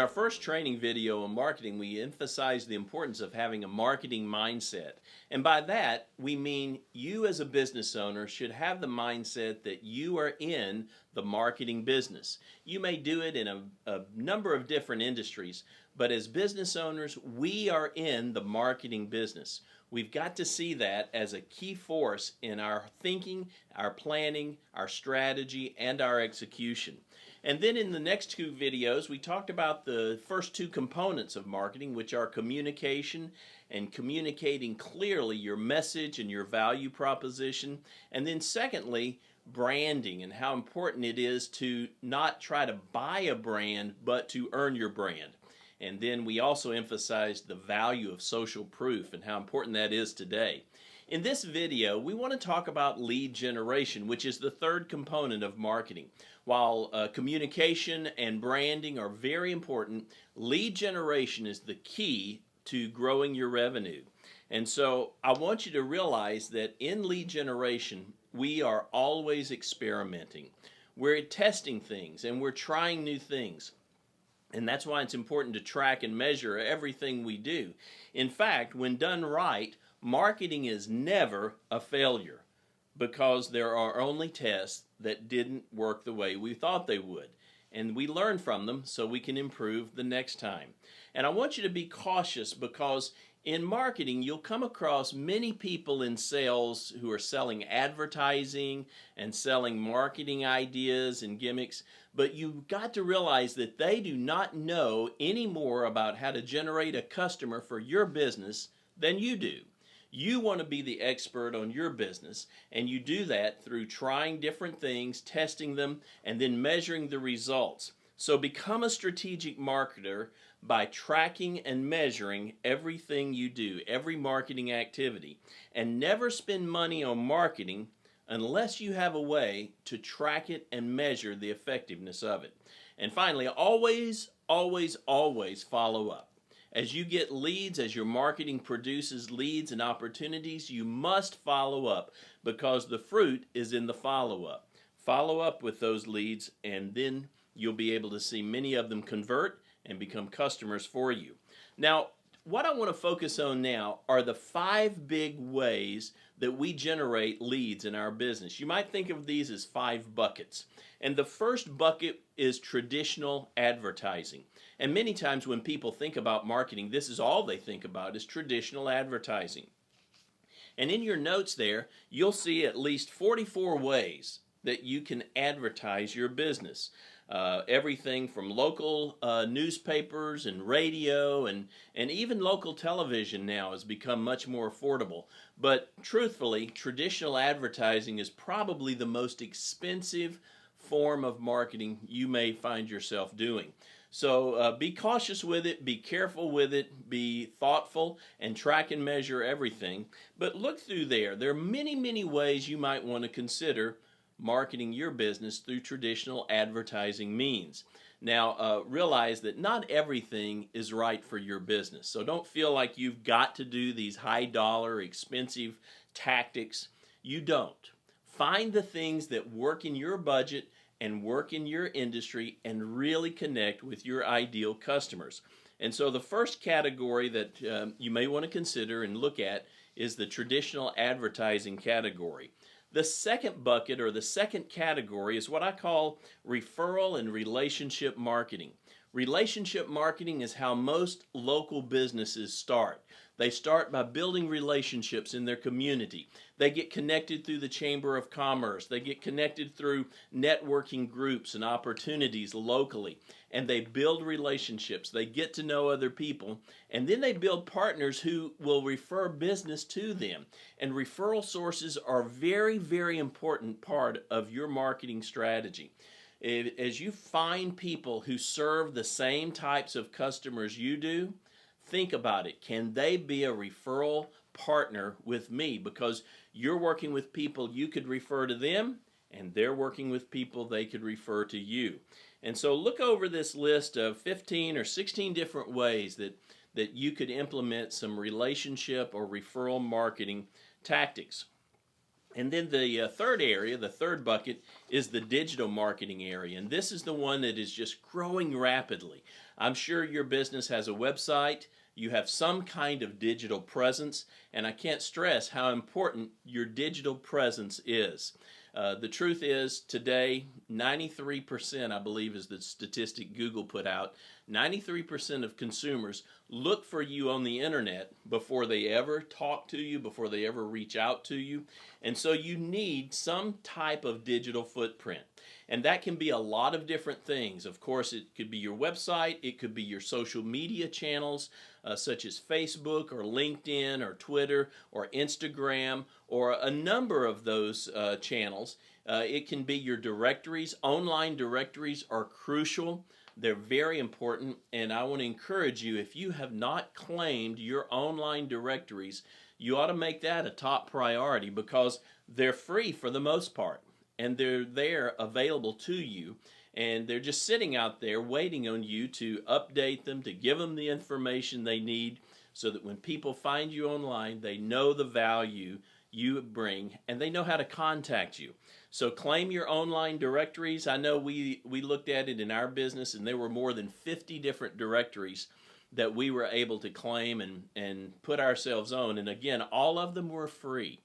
our first training video on marketing, we emphasized the importance of having a marketing mindset. And by that, we mean you as a business owner should have the mindset that you are in the marketing business. You may do it in a number of different industries, but as business owners, we are in the marketing business. We've got to see that as a key force in our thinking, our planning, our strategy, and our execution. And then in the next two videos, we talked about the first two components of marketing, which are communication and communicating clearly your message and your value proposition. And then secondly, branding and how important it is to not try to buy a brand, but to earn your brand. And then we also emphasized the value of social proof and how important that is today. In this video, we want to talk about lead generation, which is the third component of marketing. While communication and branding are very important, lead generation is the key to growing your revenue. And so I want you to realize that in lead generation, we are always experimenting. We're testing things and we're trying new things. And that's why it's important to track and measure everything we do. In fact, when done right, marketing is never a failure because there are only tests that didn't work the way we thought they would. And we learn from them so we can improve the next time. And I want you to be cautious because in marketing, you'll come across many people in sales who are selling advertising and selling marketing ideas and gimmicks, but you've got to realize that they do not know any more about how to generate a customer for your business than you do. You want to be the expert on your business, and you do that through trying different things, testing them, and then measuring the results. So become a strategic marketer by tracking and measuring everything you do, every marketing activity, and never spend money on marketing unless you have a way to track it and measure the effectiveness of it. And finally, always, always, always follow up. As you get leads, as your marketing produces leads and opportunities, you must follow up because the fruit is in the follow-up. Follow up with those leads and then you'll be able to see many of them convert and become customers for you. Now, what I want to focus on now are the 5 big ways that we generate leads in our business. You might think of these as 5 buckets. And the first bucket is traditional advertising. And many times when people think about marketing, this is all they think about is traditional advertising. And in your notes there, you'll see at least 44 ways that you can advertise your business. Everything from local newspapers and radio and even local television now has become much more affordable. But truthfully, traditional advertising is probably the most expensive form of marketing you may find yourself doing. So be cautious with it, be careful with it, be thoughtful, and track and measure everything. But look through there. There are many, many ways you might want to consider marketing your business through traditional advertising means. Now, realize that not everything is right for your business. So don't feel like you've got to do these high-dollar, expensive tactics. You don't. Find the things that work in your budget and work in your industry and really connect with your ideal customers. And so the first category that you may want to consider and look at is the traditional advertising category. The second bucket or the second category is what I call referral and relationship marketing. Relationship marketing is how most local businesses start. They start by building relationships in their community. They get connected through the Chamber of Commerce. They get connected through networking groups and opportunities locally. And they build relationships. They get to know other people. And then they build partners who will refer business to them. And referral sources are a very, very important part of your marketing strategy. As you find people who serve the same types of customers you do, think about it. Can they be a referral partner with me? Because you're working with people you could refer to them, and they're working with people they could refer to you. And so look over this list of 15 or 16 different ways that you could implement some relationship or referral marketing tactics. And then the third area, the third bucket, is the digital marketing area. And this is the one that is just growing rapidly. I'm sure your business has a website, you have some kind of digital presence, and I can't stress how important your digital presence is. The truth is, today, 93%, I believe, is the statistic Google put out. 93% of consumers look for you on the internet before they ever talk to you, before they ever reach out to you. And so you need some type of digital footprint. And that can be a lot of different things. Of course, it could be your website, it could be your social media channels, such as Facebook or LinkedIn or Twitter or Instagram or a number of those channels. It can be your directories. Online directories are crucial. They're very important, and I want to encourage you, if you have not claimed your online directories, you ought to make that a top priority because they're free for the most part, and they're there available to you, and they're just sitting out there waiting on you to update them, to give them the information they need so that when people find you online, they know the value you bring and they know how to contact you. So claim your online directories. I know we looked at it in our business, and there were more than 50 different directories that we were able to claim and put ourselves on. And again, all of them were free.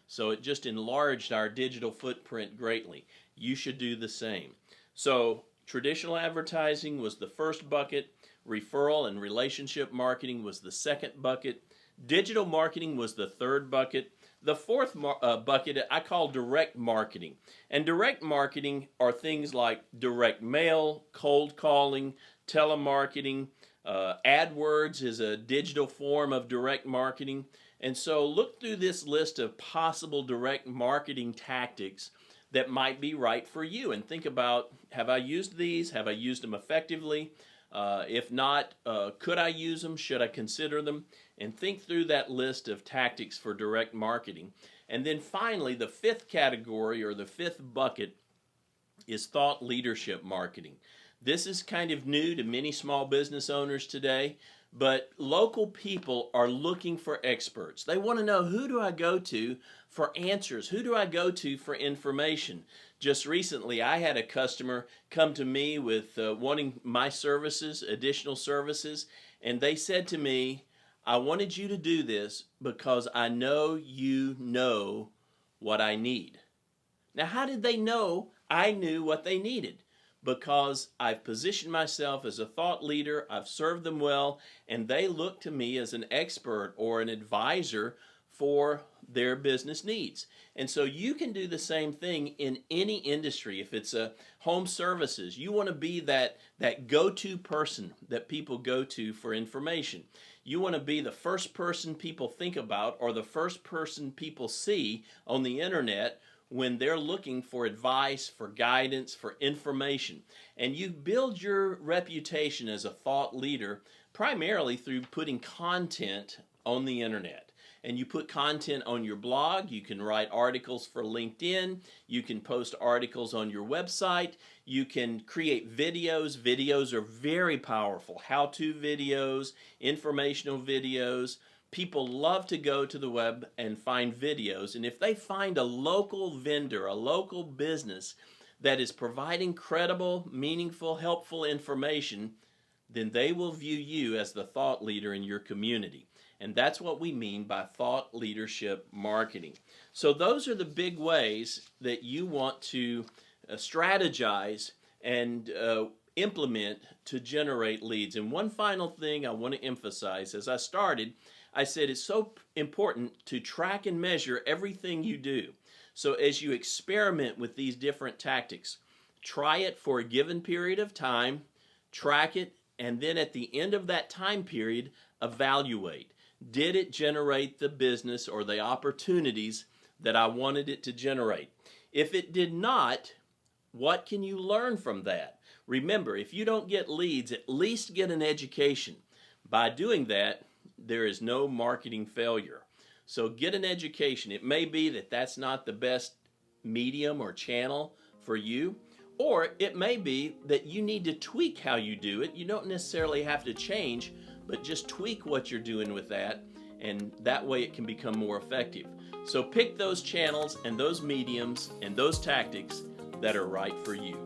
So it just enlarged our digital footprint greatly. You should do the same. So traditional advertising was the first bucket. Referral and relationship marketing was the second bucket. Digital marketing was the third bucket. The fourth bucket I call direct marketing. And direct marketing are things like direct mail, cold calling, telemarketing. AdWords is a digital form of direct marketing. And so look through this list of possible direct marketing tactics that might be right for you and think about, have I used these? Have I used them effectively? If not, could I use them? Should I consider them? And think through that list of tactics for direct marketing. And then finally, the fifth category or the fifth bucket is thought leadership marketing. This is kind of new to many small business owners today, but local people are looking for experts. They want to know, who do I go to for answers? Who do I go to for information? Just recently, I had a customer come to me with wanting my services, additional services, and they said to me, I wanted you to do this because I know you know what I need. Now, how did they know I knew what they needed? Because I've positioned myself as a thought leader, I've served them well, and they look to me as an expert or an advisor for their business needs. And so you can do the same thing in any industry. If it's a home services, you want to be that go-to person that people go to for information. You want to be the first person people think about or the first person people see on the internet when they're looking for advice, for guidance, for information. And you build your reputation as a thought leader primarily through putting content on the internet. And you put content on your blog, you can write articles for LinkedIn, you can post articles on your website, you can create videos. Videos are very powerful. How-to videos, informational videos. People love to go to the web and find videos, and if they find a local vendor, a local business that is providing credible, meaningful, helpful information, then they will view you as the thought leader in your community. And that's what we mean by thought leadership marketing. So those are the big ways that you want to strategize and implement to generate leads. And one final thing I want to emphasize, as I started, I said it's so important to track and measure everything you do. So as you experiment with these different tactics, try it for a given period of time, track it, and then at the end of that time period, evaluate. Did it generate the business or the opportunities that I wanted it to generate? If it did not, what can you learn from that? Remember, if you don't get leads, at least get an education. By doing that, there is no marketing failure. So get an education. It may be that that's not the best medium or channel for you, or it may be that you need to tweak how you do it. You don't necessarily have to change, but just tweak what you're doing with that, and that way it can become more effective. So pick those channels and those mediums and those tactics that are right for you.